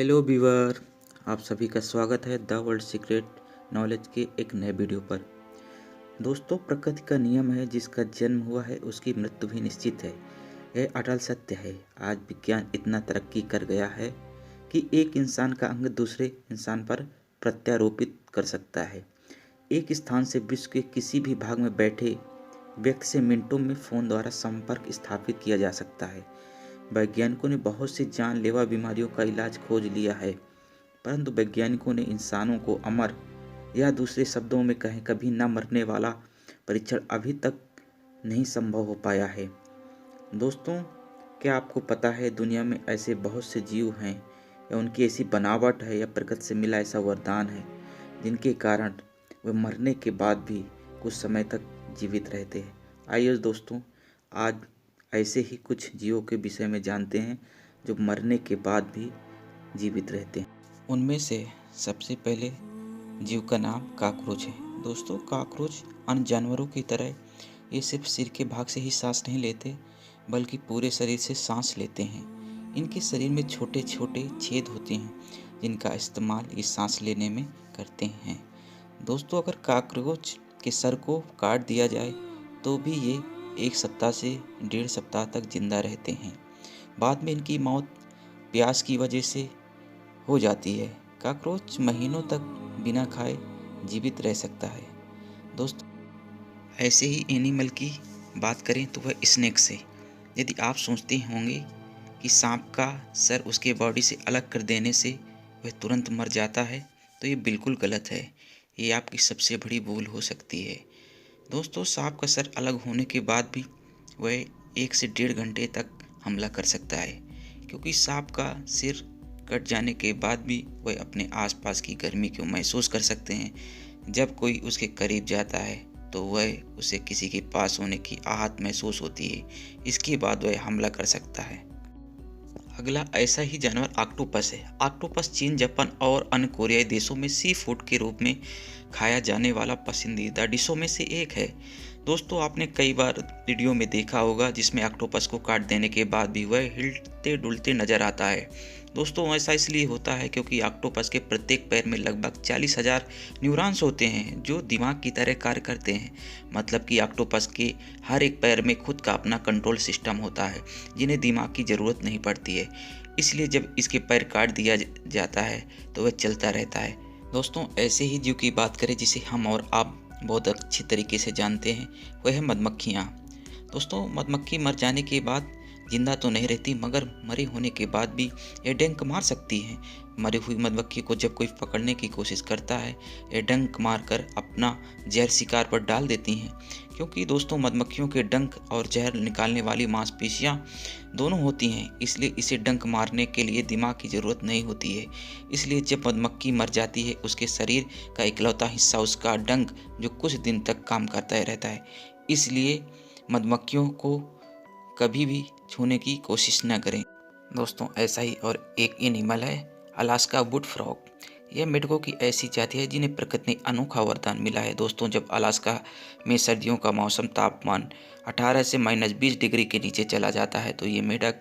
Hello viewer, आप सभी का स्वागत है द वर्ल्ड सीक्रेट नॉलेज के एक नए वीडियो पर। दोस्तों, प्रकृति का नियम है, जिसका जन्म हुआ है उसकी मृत्यु भी निश्चित है। यह अटल सत्य है। आज विज्ञान इतना तरक्की कर गया है कि एक इंसान का अंग दूसरे इंसान पर प्रत्यारोपित कर सकता है। एक स्थान से विश्व के किसी भी भाग में बैठे व्यक्ति से मिनटों में फ़ोन द्वारा संपर्क स्थापित किया जा सकता है। वैज्ञानिकों ने बहुत सी जानलेवा बीमारियों का इलाज खोज लिया है, परंतु वैज्ञानिकों ने इंसानों को अमर, या दूसरे शब्दों में कहें कभी न मरने वाला परीक्षण अभी तक नहीं संभव हो पाया है। दोस्तों, क्या आपको पता है दुनिया में ऐसे बहुत से जीव हैं, या उनकी ऐसी बनावट है, या प्रकृति से मिला ऐसा वरदान है, जिनके कारण वे मरने के बाद भी कुछ समय तक जीवित रहते हैं। आइए दोस्तों, आज ऐसे ही कुछ जीवों के विषय में जानते हैं जो मरने के बाद भी जीवित रहते हैं। उनमें से सबसे पहले जीव का नाम कॉकरोच है। दोस्तों, कॉकरोच अन्य जानवरों की तरह ये सिर्फ सिर के भाग से ही सांस नहीं लेते, बल्कि पूरे शरीर से सांस लेते हैं। इनके शरीर में छोटे छोटे छेद होते हैं, जिनका इस्तेमाल ये सांस लेने में करते हैं। दोस्तों, अगर कॉकरोच के सर को काट दिया जाए तो भी ये 1 सप्ताह से 1.5 सप्ताह तक जिंदा रहते हैं। बाद में इनकी मौत प्यास की वजह से हो जाती है। कॉकरोच महीनों तक बिना खाए जीवित रह सकता है। दोस्तों, ऐसे ही एनिमल की बात करें तो वह स्नेक से। यदि आप सोचते होंगे कि सांप का सर उसके बॉडी से अलग कर देने से वह तुरंत मर जाता है, तो ये बिल्कुल गलत है। ये आपकी सबसे बड़ी भूल हो सकती है। दोस्तों, सांप का सर अलग होने के बाद भी वह 1 से 1.5 घंटे तक हमला कर सकता है, क्योंकि सांप का सिर कट जाने के बाद भी वह अपने आसपास की गर्मी को महसूस कर सकते हैं। जब कोई उसके करीब जाता है तो वह उसे किसी के पास होने की आहट महसूस होती है। इसके बाद वह हमला कर सकता है। अगला ऐसा ही जानवर ऑक्टोपस है। ऑक्टोपस चीन, जापान और अन्य कोरियाई देशों में सी फूड के रूप में खाया जाने वाला पसंदीदा डिशों में से एक है। दोस्तों, आपने कई बार वीडियो में देखा होगा जिसमें ऑक्टोपस को काट देने के बाद भी वह हिलते डुलते नजर आता है। दोस्तों, ऐसा इसलिए होता है क्योंकि ऑक्टोपस के प्रत्येक पैर में लगभग 40,000 न्यूरॉन्स होते हैं, जो दिमाग की तरह कार्य करते हैं। मतलब कि ऑक्टोपस के हर एक पैर में खुद का अपना कंट्रोल सिस्टम होता है, जिन्हें दिमाग की ज़रूरत नहीं पड़ती है। इसलिए जब इसके पैर काट दिया जाता है तो वह चलता रहता है। दोस्तों, ऐसे ही जीव की बात करें जिसे हम और आप बहुत अच्छी तरीके से जानते हैं, वह है मधुमक्खियाँ। दोस्तों, मधुमक्खी मर जाने के बाद जिंदा तो नहीं रहती, मगर मरे होने के बाद भी ये डंक मार सकती है। मरी हुई मधुमक्खी को जब कोई पकड़ने की कोशिश करता है, ये डंक मारकर अपना जहर शिकार पर डाल देती हैं। क्योंकि दोस्तों, मधुमक्खियों के डंक और जहर निकालने वाली मांसपेशियां दोनों होती हैं, इसलिए इसे डंक मारने के लिए दिमाग की ज़रूरत नहीं होती है। इसलिए जब मधुमक्खी मर जाती है, उसके शरीर का इकलौता हिस्सा उसका डंक, जो कुछ दिन तक काम करता रहता है। इसलिए मधुमक्खियों को कभी भी छूने की कोशिश न करें। दोस्तों, ऐसा ही और एक एनिमल है अलास्का वुड फ्रॉग। यह मेढकों की ऐसी जाति है जिन्हें प्रकृति ने अनोखा वरदान मिला है। दोस्तों, जब अलास्का में सर्दियों का मौसम तापमान 18 से -20 डिग्री के नीचे चला जाता है, तो ये मेढक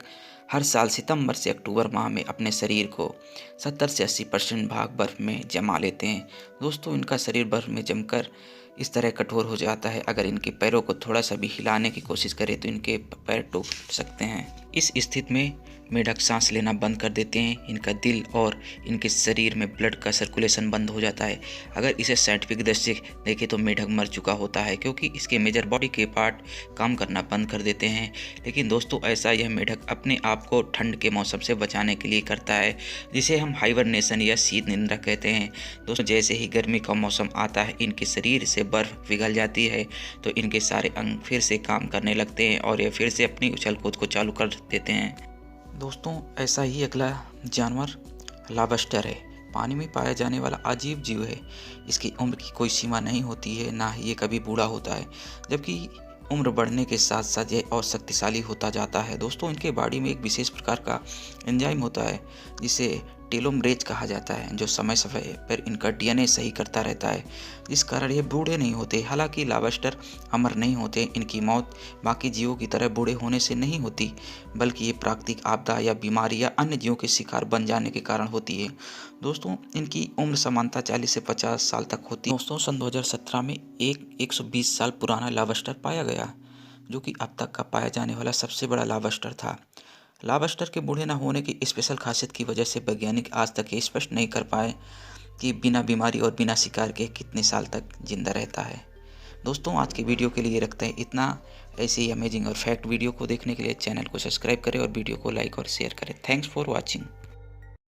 हर साल सितंबर से अक्टूबर माह में अपने शरीर को 70 से 80% भाग बर्फ में जमा लेते हैं। दोस्तों, इनका शरीर बर्फ में जमकर इस तरह कठोर हो जाता है, अगर इनके पैरों को थोड़ा सा भी हिलाने की कोशिश करें तो इनके पैर टूट सकते हैं। इस स्थिति में मेढक सांस लेना बंद कर देते हैं। इनका दिल और इनके शरीर में ब्लड का सर्कुलेशन बंद हो जाता है। अगर इसे साइंटिफिक दृष्टि से देखें तो मेढक मर चुका होता है, क्योंकि इसके मेजर बॉडी के पार्ट काम करना बंद कर देते हैं। लेकिन दोस्तों, ऐसा यह मेढक अपने आप को ठंड के मौसम से बचाने के लिए करता है, जिसे हम हाइबरनेशन या शीत निद्रा कहते हैं। दोस्तों, जैसे ही गर्मी का मौसम आता है, इनके शरीर से बर्फ पिघल जाती है, तो इनके सारे अंग फिर से काम करने लगते हैं और ये फिर से अपनी उछल कूद को चालू कर देते हैं। दोस्तों, ऐसा ही अगला जानवर लॉबस्टर है। पानी में पाया जाने वाला अजीब जीव है। इसकी उम्र की कोई सीमा नहीं होती है, ना ही ये कभी बूढ़ा होता है, जबकि उम्र बढ़ने के साथ साथ यह और शक्तिशाली होता जाता है। दोस्तों, इनके बॉडी में एक विशेष प्रकार का एंजाइम होता है, जिसे टेलोमरेज कहा जाता है, जो समय समय पर इनका डीएनए सही करता रहता है, जिस कारण ये बूढ़े नहीं होते। हालांकि लॉबस्टर अमर नहीं होते। इनकी मौत बाकी जीवों की तरह बूढ़े होने से नहीं होती, बल्कि ये प्राकृतिक आपदा या बीमारी या अन्य जीवों के शिकार बन जाने के कारण होती है। दोस्तों, इनकी उम्र सामान्यतः 40 से 50 साल तक होती है। दोस्तों, सन 2017 में एक 120 साल पुराना लॉबस्टर पाया गया, जो कि अब तक का पाया जाने वाला सबसे बड़ा लॉबस्टर था। लॉबस्टर के बूढ़े न होने की स्पेशल खासियत की वजह से वैज्ञानिक आज तक ये स्पष्ट नहीं कर पाए कि बिना बीमारी और बिना शिकार के कितने साल तक जिंदा रहता है। दोस्तों, आज के वीडियो के लिए रखते हैं इतना। ऐसे ही अमेजिंग और फैक्ट वीडियो को देखने के लिए चैनल को सब्सक्राइब करें और वीडियो को लाइक और शेयर करें। Thanks for watching.